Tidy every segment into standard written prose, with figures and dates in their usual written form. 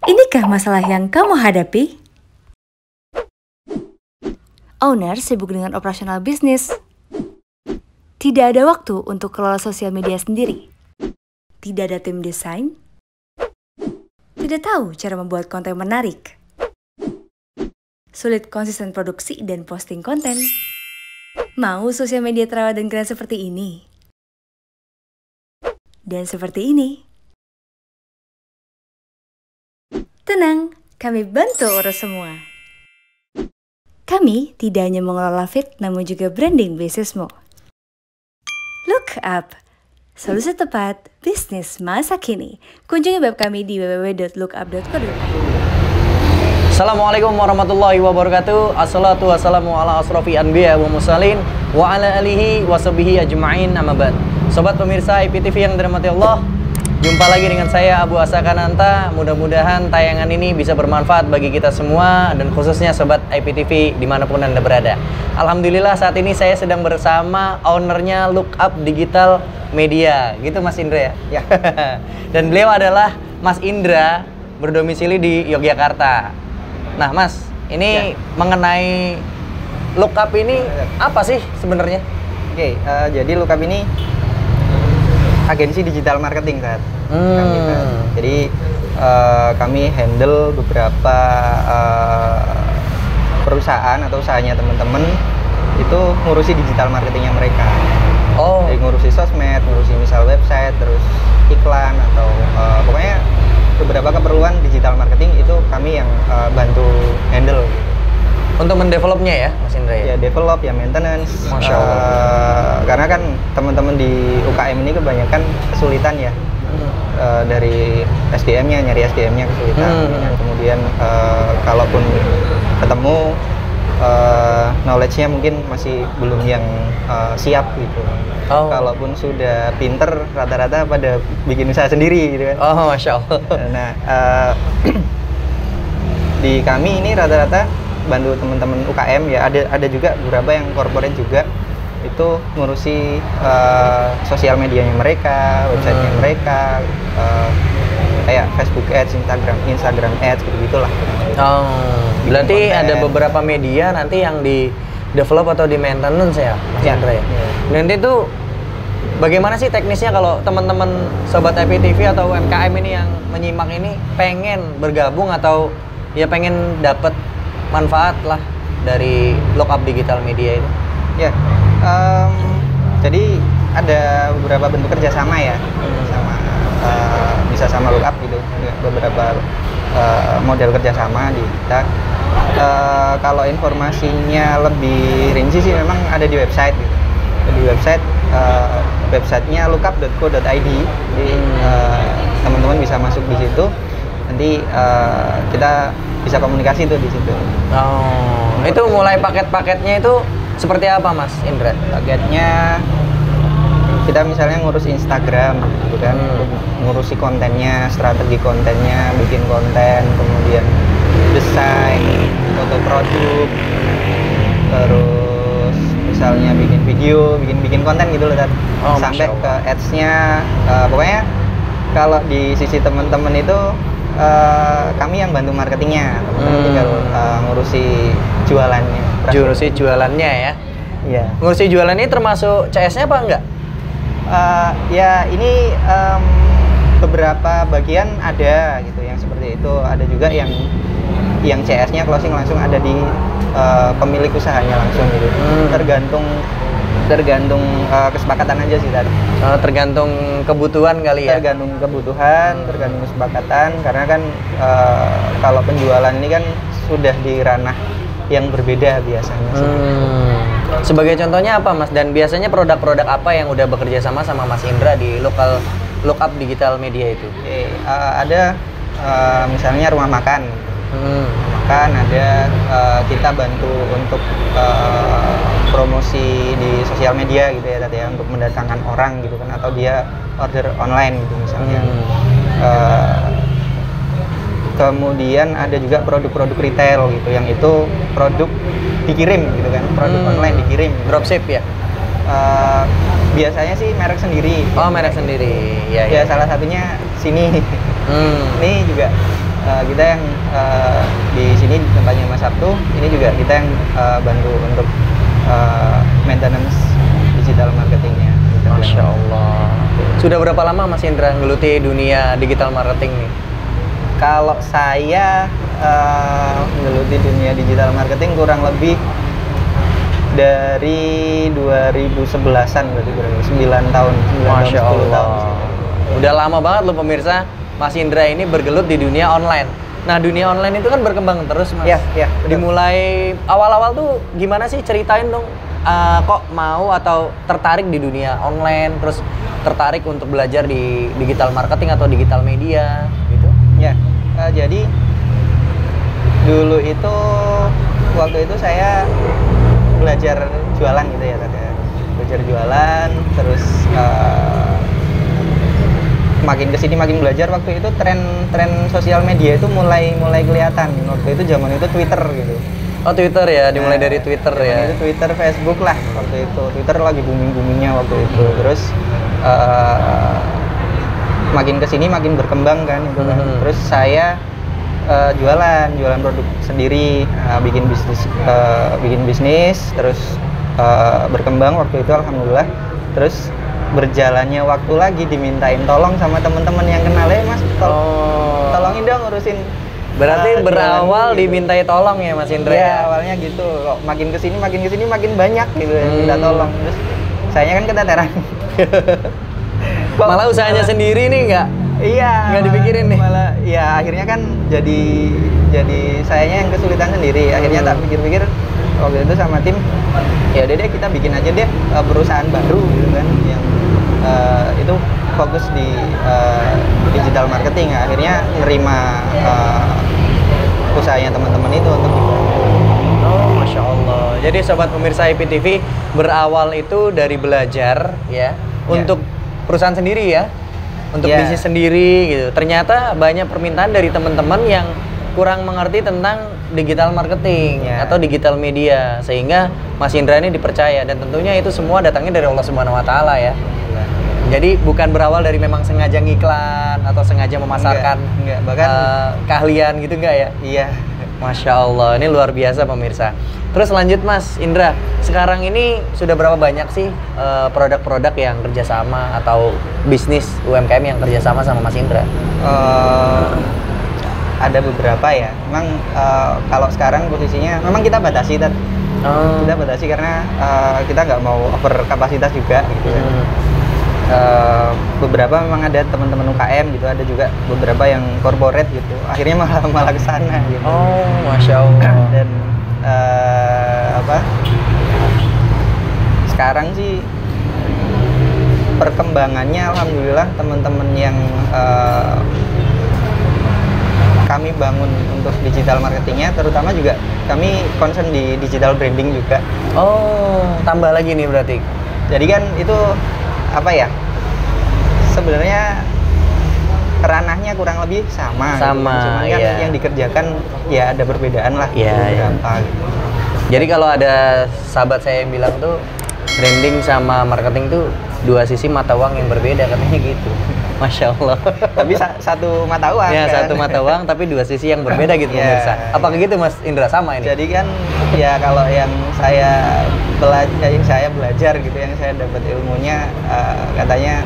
Inikah masalah yang kamu hadapi? Owner sibuk dengan operasional bisnis. Tidak ada waktu untuk kelola sosial media sendiri. Tidak ada tim desain. Tidak tahu cara membuat konten menarik. Sulit konsisten produksi dan posting konten. Mau sosial media terawat dan keren seperti ini? Dan seperti ini. Tenang, kami bantu urus semua. Kami tidak hanya mengelola feed, namun juga branding bisnismu. Look Up, solusi tepat bisnis masa kini. Kunjungi web kami di www.lookup.co.id. Assalamualaikum warahmatullahi wabarakatuh. Assalatu wassalamu ala asrofi anbiya wa mursalin wa ala alihi wa sahbihi ajma'in, amma ba'd. Sobat pemirsa IPTV yang dirahmati Allah, jumpa lagi dengan saya Abu Asakananta. Mudah-mudahan tayangan ini bisa bermanfaat bagi kita semua dan khususnya sobat IPTV dimanapun Anda berada. Alhamdulillah saat ini saya sedang bersama ownernya Look Up Digital Media, gitu Mas Indra ya? Dan beliau adalah Mas Indra, berdomisili di Yogyakarta. Nah Mas, ini mengenai Look Up ini apa sih sebenarnya? Oke, jadi Look Up ini agensi digital marketing saat kami. Jadi kami handle beberapa perusahaan atau usahanya teman-teman itu ngurusi digital marketingnya mereka. Oh. Jadi ngurusi sosmed, ngurusi misal website, terus iklan atau pokoknya beberapa keperluan digital marketing itu kami yang bantu handle. Untuk mendevelopnya ya, Mas Indra ya? Ya, develop, ya maintenance. Masya Allah. Karena kan teman-teman di UKM ini kebanyakan kesulitan ya. Dari SDM-nya, nyari SDM-nya kesulitan. Kemudian kalaupun ketemu, knowledge-nya mungkin masih belum yang siap gitu. Oh. Kalaupun sudah pinter, rata-rata pada bikin usaha sendiri gitu kan. Oh, Masya Allah. Nah, di kami ini rata-rata bantu teman-teman UKM ya, ada juga beberapa yang corporate juga itu ngurusi sosial medianya mereka, websitenya mereka, kayak Facebook Ads, Instagram Ads gitu-gitulah. Oh, berarti konten. ada beberapa media nanti yang di develop atau di maintenance ya, Mas Indra ya? Nanti itu bagaimana sih teknisnya kalau teman-teman sobat IPTV atau UMKM ini yang menyimak ini pengen bergabung atau ya pengen dapat manfaat lah dari Look Up Digital Media itu? Ya, jadi ada beberapa bentuk kerjasama ya, bisa sama Look Up gitu, beberapa model kerjasama di kita. Kalau informasinya lebih rinci sih memang ada di website gitu. Di website, websitenya lookup.co.id, jadi teman-teman bisa masuk di situ. Nanti kita bisa komunikasi tuh di situ. Oh, itu mulai paket-paketnya itu seperti apa Mas Indra? Paketnya kita misalnya ngurus Instagram gitu kan, ngurusi kontennya, strategi kontennya, bikin konten, kemudian desain, foto produk, terus misalnya bikin video, bikin konten gitu loh, Oh, sampai ke ads-nya. Pokoknya kalau di sisi teman-teman itu kami yang bantu marketingnya, teman-teman tinggal ngurusi jualannya. Ngurusi jualannya ya? Iya. Ngurusi jualannya termasuk CS-nya apa enggak? Ya ini beberapa bagian ada gitu yang seperti itu. Ada juga yang CS-nya closing langsung ada di pemilik usahanya langsung gitu. Tergantung kesepakatan aja sih tadi. Tergantung kebutuhan kali ya? Tergantung kebutuhan, tergantung kesepakatan. Karena kan kalau penjualan ini kan sudah di ranah yang berbeda biasanya sih. Sebagai contohnya apa Mas? Dan biasanya produk-produk apa yang udah bekerja sama Mas Indra di Look Up Digital Media itu? Ada misalnya rumah makan. Ada kita bantu untuk promosi di sosial media gitu ya tadi ya, untuk mendatangkan orang gitu kan, atau dia order online gitu misalnya. Kemudian ada juga produk-produk retail gitu, yang itu produk dikirim gitu kan, produk online dikirim. Dropship ya? Biasanya sih merek sendiri. Oh, merek sendiri. Ya, Ya salah satunya sini. Ini juga kita yang di sini di tempatnya Mas Sabtu, ini juga kita yang bantu untuk maintenance digital marketingnya. Masya Allah. Sudah berapa lama Mas Indra ngeluti dunia digital marketing nih? Kalau saya menggeluti dunia digital marketing kurang lebih dari 2011-an, berarti 9 tahun, 9 Masya tahun, 10 tahun. Allah. Udah lama banget loh pemirsa, Mas Indra ini bergelut di dunia online. Nah, dunia online itu kan berkembang terus, Mas. Iya, betul. Dimulai awal-awal tuh gimana sih, ceritain dong. Kok mau atau tertarik di dunia online, terus tertarik untuk belajar di digital marketing atau digital media gitu? Ya, jadi dulu itu waktu itu saya belajar jualan gitu ya, belajar jualan, terus makin kesini makin belajar. Waktu itu tren sosial media itu mulai kelihatan. Waktu itu zaman itu Twitter gitu. Oh, Twitter ya, dimulai dari Twitter ya. Itu Twitter, Facebook lah waktu itu. Twitter lagi booming-boomingnya waktu itu. Terus makin kesini makin berkembang kan itu kan. Terus saya jualan produk sendiri, bikin bisnis, terus berkembang waktu itu alhamdulillah. Terus berjalannya waktu lagi dimintain tolong sama teman-teman yang kenal, Mas, tolongin dong ngurusin. Berarti berawal gitu. Dimintai tolong ya Mas Indra ya? Awalnya gitu. Kok makin kesini makin banyak gitu yang minta tolong. Terus saya kan keteteran. Malah usahanya sendiri nih nggak dipikirin nih. Malah ya akhirnya kan jadi sayanya yang kesulitan sendiri. Akhirnya tak pikir-pikir waktu itu sama tim, ya udah deh kita bikin aja deh perusahaan baru gitu kan, yang itu fokus di digital marketing. Akhirnya nerima usahanya teman-teman itu untuk Oh, Masya Allah. Jadi sobat pemirsa IPTV, berawal itu dari belajar ya untuk perusahaan sendiri ya, untuk bisnis sendiri gitu. Ternyata banyak permintaan dari teman-teman yang kurang mengerti tentang digital marketing atau digital media, sehingga Mas Indra ini dipercaya, dan tentunya itu semua datangnya dari Allah Subhanahu Wa Taala ya. Jadi bukan berawal dari memang sengaja ngiklan atau sengaja memasarkan bahkan keahlian gitu, enggak ya? Iya. Masya Allah, ini luar biasa pemirsa. Terus lanjut Mas Indra, sekarang ini sudah berapa banyak sih produk-produk yang kerjasama atau bisnis UMKM yang kerjasama sama Mas Indra? Ada beberapa ya. Memang kalau sekarang posisinya memang kita batasi, kita batasi karena kita nggak mau over kapasitas juga gitu kan. Beberapa memang ada teman-teman UKM gitu, ada juga beberapa yang corporate gitu. Akhirnya malah ke sana gitu. Oh, Masya Allah. Dan sekarang sih perkembangannya alhamdulillah teman-teman yang kami bangun untuk digital marketingnya, terutama juga kami concern di digital branding juga. Oh, tambah lagi nih berarti. Jadi kan itu sebenarnya ranahnya kurang lebih sama gitu. Cuman kan yang dikerjakan ya ada perbedaan lah gitu. Jadi kalau ada sahabat saya yang bilang tuh branding sama marketing tuh dua sisi mata uang yang berbeda, katanya gitu. Masya Allah. Tapi satu mata uang ya kan? Satu mata uang tapi dua sisi yang berbeda gitu pemirsa. Apakah gitu Mas Indra, sama ini? Jadi kan ya kalau yang saya belajar gitu, yang saya dapat ilmunya katanya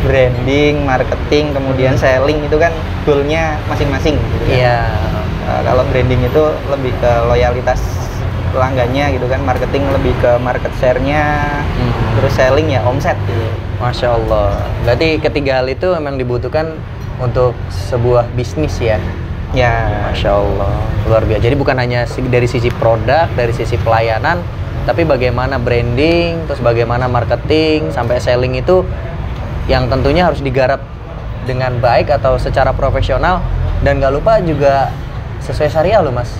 branding, marketing, kemudian selling itu kan goalnya masing-masing gitu kan. Iya. Kalau branding itu lebih ke loyalitas pelanggannya gitu kan, marketing lebih ke market share-nya, terus selling ya omset gitu. Masya Allah. Berarti ketiga hal itu memang dibutuhkan untuk sebuah bisnis ya? Ya. Masya Allah, luar biasa. Jadi bukan hanya dari sisi produk, dari sisi pelayanan, tapi bagaimana branding, terus bagaimana marketing, sampai selling itu yang tentunya harus digarap dengan baik atau secara profesional. Dan gak lupa juga sesuai syariah loh Mas.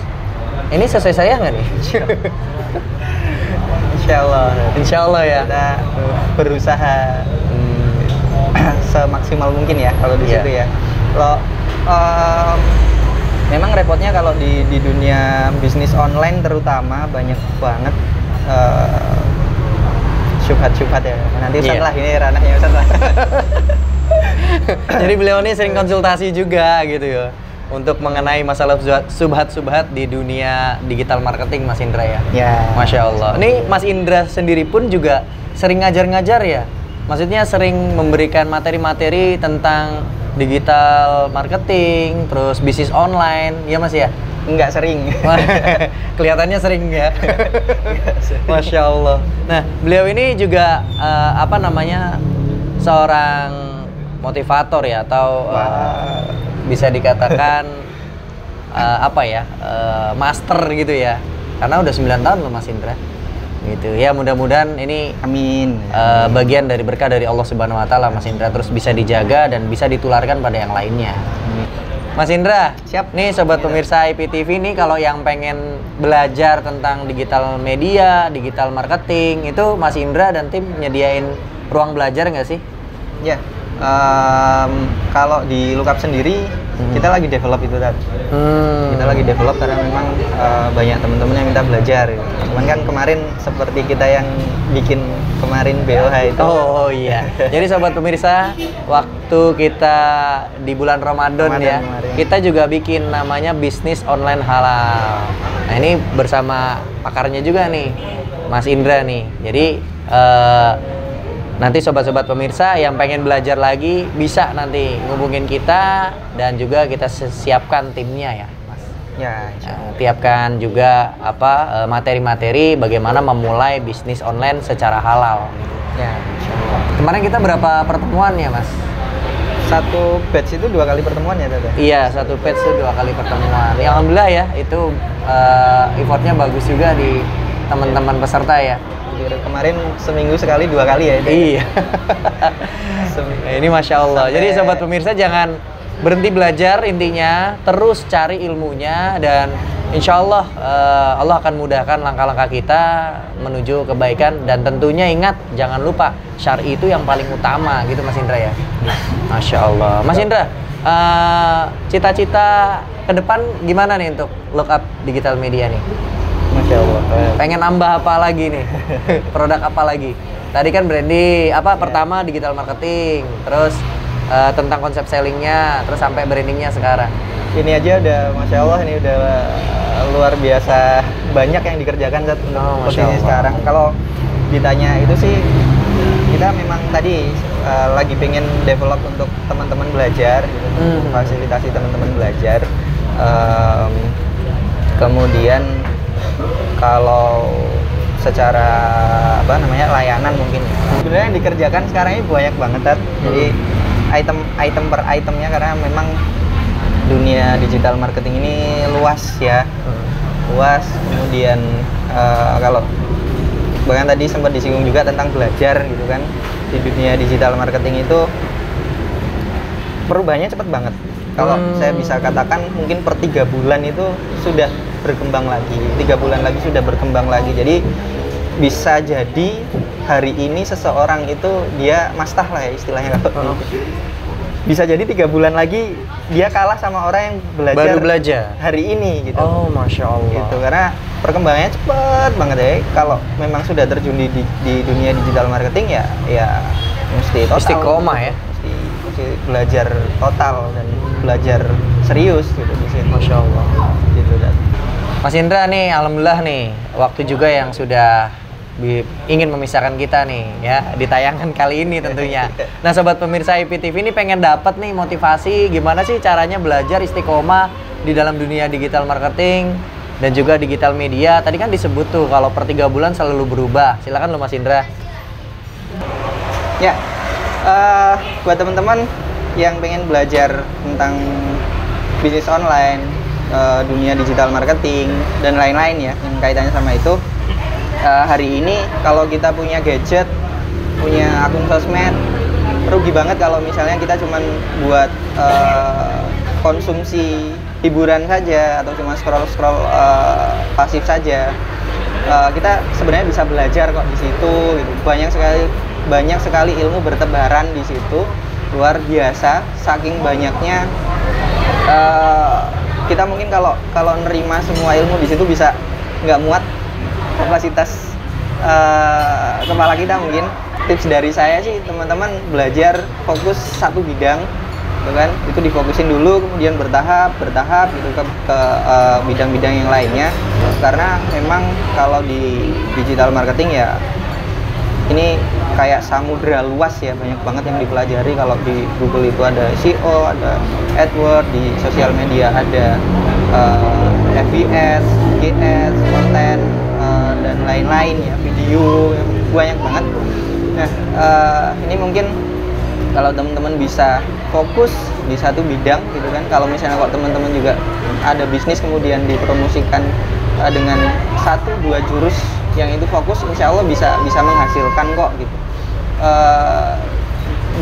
Ini sesuai syariah nggak nih? Insya Allah. Insya Allah ya. Kita berusaha semaksimal mungkin ya kalau di situ ya. Kalau memang repotnya kalau di dunia bisnis online terutama banyak banget syubhat-syubhat ya. Nanti Ustaz lah, ini ranahnya Ustaz lah. Jadi beliau ini sering konsultasi juga gitu ya. untuk mengenai masalah subhat-subhat di dunia digital marketing, Mas Indra ya. Ya. Masya Allah. Ini Mas Indra sendiri pun juga sering ngajar-ngajar ya. Maksudnya sering memberikan materi-materi tentang digital marketing, terus bisnis online, ya Mas ya? Enggak sering. Kelihatannya sering ya. Masya Allah. Nah, beliau ini juga apa namanya, seorang motivator ya, atau bisa dikatakan apa ya, master gitu ya. Karena udah 9 tahun loh Mas Indra. Gitu ya, mudah-mudahan ini Amin. Bagian dari berkah dari Allah Subhanahu wa taala, Mas Indra, terus bisa dijaga dan bisa ditularkan pada yang lainnya. Mas Indra, Siap. Nih sobat pemirsa IPTV nih, kalau yang pengen belajar tentang digital media, digital marketing, itu Mas Indra dan tim nyediain ruang belajar nggak sih? Ya. Kalau di Lookup sendiri kita lagi develop itu tadi. Kita lagi develop karena memang banyak teman-teman yang minta belajar. Gitu. Cuman kan kemarin seperti kita yang bikin kemarin BOH itu. Oh iya. Jadi sobat pemirsa, waktu kita di bulan Ramadan ya, kemarin. kita juga bikin namanya bisnis online halal. Nah ini bersama pakarnya juga nih, Mas Indra nih. Jadi nanti sobat-sobat pemirsa yang pengen belajar lagi bisa nanti ngubungin kita, dan juga kita siapkan timnya ya, Mas. Ya. Tiapkan juga apa materi-materi bagaimana memulai bisnis online secara halal. Ya. Kemarin kita berapa pertemuan ya, Mas? Satu batch itu 2 kali pertemuan ya, Tata? Iya, satu batch itu 2 kali pertemuan. Ya, alhamdulillah ya, itu effortnya bagus juga di teman-teman peserta ya. Kemarin seminggu sekali 2 kali ya itu. Iya. Nah, ini Masya Allah. Jadi sobat pemirsa jangan berhenti belajar, intinya terus cari ilmunya, dan insya Allah Allah akan mudahkan langkah-langkah kita menuju kebaikan. Dan tentunya ingat, jangan lupa syar'i itu yang paling utama gitu Mas Indra ya. Masya Allah. Mas Indra, cita-cita ke depan gimana nih untuk Lookup Digital Media nih? Masya Allah. Pengen nambah apa lagi nih? Produk apa lagi? Tadi kan branding, pertama digital marketing, terus tentang konsep sellingnya, terus sampai brandingnya sekarang. Ini aja udah, Masya Allah, ini udah luar biasa banyak yang dikerjakan saat posisi sekarang. Kalau ditanya itu sih, kita memang tadi lagi pengen develop untuk teman-teman belajar, gitu, fasilitasi teman-teman belajar. Kemudian kalau secara layanan mungkin sebenarnya yang dikerjakan sekarang ini banyak banget, Tat. Jadi item per itemnya, karena memang dunia digital marketing ini luas ya, luas. Kemudian kalau bahkan tadi sempat disinggung juga tentang belajar gitu kan, di dunia digital marketing itu perubahannya cepat banget. Kalau saya bisa katakan mungkin per 3 bulan itu sudah berkembang lagi, 3 bulan lagi sudah berkembang lagi. Jadi bisa jadi hari ini seseorang itu dia mastah lah ya istilahnya, kalau bisa jadi 3 bulan lagi dia kalah sama orang yang baru belajar hari ini gitu. Oh, Masya Allah. Gitu, karena perkembangannya cepat banget ya. Kalau memang sudah terjun di dunia digital marketing ya mesti total, istiqomah ya. Mesti belajar total dan belajar serius gitu di sini. Masya Allah. Gitu, dan Mas Indra nih, alhamdulillah nih, waktu juga yang sudah ingin memisahkan kita nih ya di tayangan kali ini tentunya. Nah sobat pemirsa IPTV ini pengen dapat nih motivasi gimana sih caranya belajar istiqomah di dalam dunia digital marketing dan juga digital media. Tadi kan disebut tuh kalau per 3 bulan selalu berubah. Silakan lo Mas Indra. Ya, buat teman-teman yang pengen belajar tentang bisnis online, dunia digital marketing dan lain-lain ya yang kaitannya sama itu, hari ini kalau kita punya gadget, punya akun sosmed, rugi banget kalau misalnya kita cuman buat konsumsi hiburan saja atau cuma scroll pasif saja. Kita sebenarnya bisa belajar kok di situ gitu. Banyak sekali ilmu bertebaran di situ, luar biasa. Saking banyaknya kita mungkin kalau nerima semua ilmu di situ bisa nggak muat kapasitas kepala kita mungkin. Tips dari saya sih teman-teman belajar fokus satu bidang, gitu kan, itu difokusin dulu, kemudian bertahap gitu ke bidang-bidang yang lainnya. Karena memang kalau di digital marketing ya ini kayak samudra luas ya, banyak banget yang dipelajari. Kalau di Google itu ada SEO, ada AdWords, di sosial media ada FBS, GS, konten, dan lain-lain ya, video, banyak banget. Nah, ini mungkin kalau teman-teman bisa fokus di satu bidang gitu kan, kalau misalnya kok teman-teman juga ada bisnis kemudian dipromosikan dengan 1-2 jurus yang itu fokus, insya Allah bisa menghasilkan kok gitu.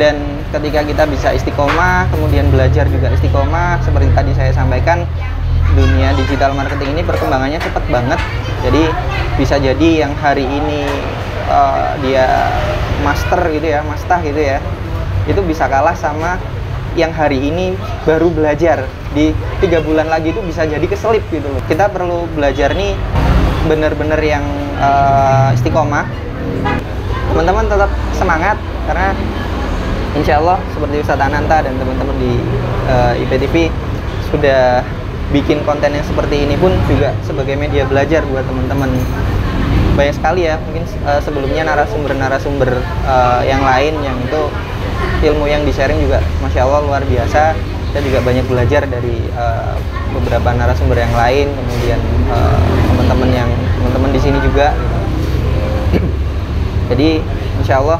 Dan ketika kita bisa istiqomah, kemudian belajar juga istiqomah, seperti tadi saya sampaikan, dunia digital marketing ini perkembangannya cepat banget. Jadi bisa jadi yang hari ini dia master gitu ya, itu bisa kalah sama yang hari ini baru belajar. Di 3 bulan lagi itu bisa jadi keselip gitu loh. Kita perlu belajar nih bener-bener yang istiqomah. Teman-teman tetap semangat, karena insya Allah seperti Ustadz Ananta dan teman-teman di IPTV sudah bikin konten yang seperti ini pun juga sebagai media belajar buat teman-teman. Banyak sekali ya, mungkin sebelumnya narasumber-narasumber yang lain yang itu ilmu yang di-sharing juga Masya Allah luar biasa. Kita juga banyak belajar dari beberapa narasumber yang lain, kemudian teman-teman di sini juga gitu. Jadi insya Allah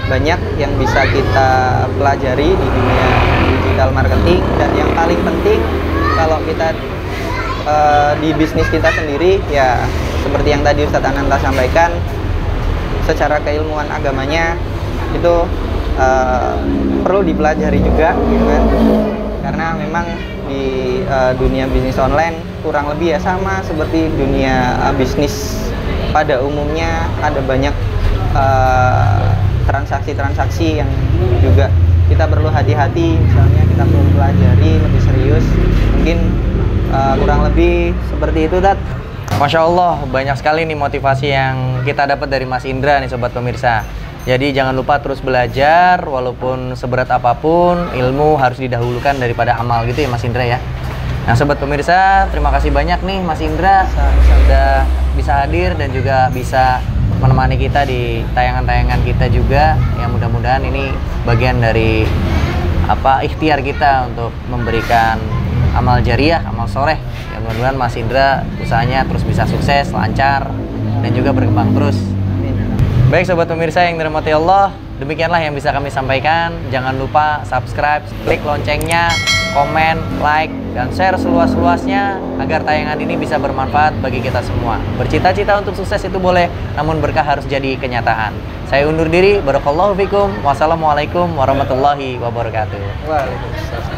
banyak yang bisa kita pelajari di dunia digital marketing. Dan yang paling penting kalau kita di bisnis kita sendiri ya, seperti yang tadi Ustadz Ananta sampaikan, secara keilmuan agamanya itu perlu dipelajari juga gitu kan. Karena memang di dunia bisnis online kurang lebih ya sama seperti dunia bisnis pada umumnya, ada banyak transaksi-transaksi yang juga kita perlu hati-hati. Misalnya kita perlu pelajari lebih serius, mungkin kurang lebih seperti itu, Dat. Masya Allah, banyak sekali nih motivasi yang kita dapat dari Mas Indra nih sobat pemirsa. Jadi jangan lupa terus belajar, walaupun seberat apapun, ilmu harus didahulukan daripada amal gitu ya Mas Indra ya. Nah sobat pemirsa, terima kasih banyak nih Mas Indra sudah bisa hadir dan juga bisa menemani kita di tayangan-tayangan kita juga. Yang mudah-mudahan ini bagian dari ikhtiar kita untuk memberikan amal jariah, amal soleh. Yang mudah-mudahan Mas Indra usahanya terus bisa sukses, lancar, dan juga berkembang terus. Baik sobat pemirsa yang dirahmati Allah, demikianlah yang bisa kami sampaikan. Jangan lupa subscribe, klik loncengnya, komen, like, dan share seluas-luasnya agar tayangan ini bisa bermanfaat bagi kita semua. Bercita-cita untuk sukses itu boleh, namun berkah harus jadi kenyataan. Saya undur diri, barakallahu fikum, wassalamualaikum warahmatullahi wabarakatuh. Waalaikumsalam.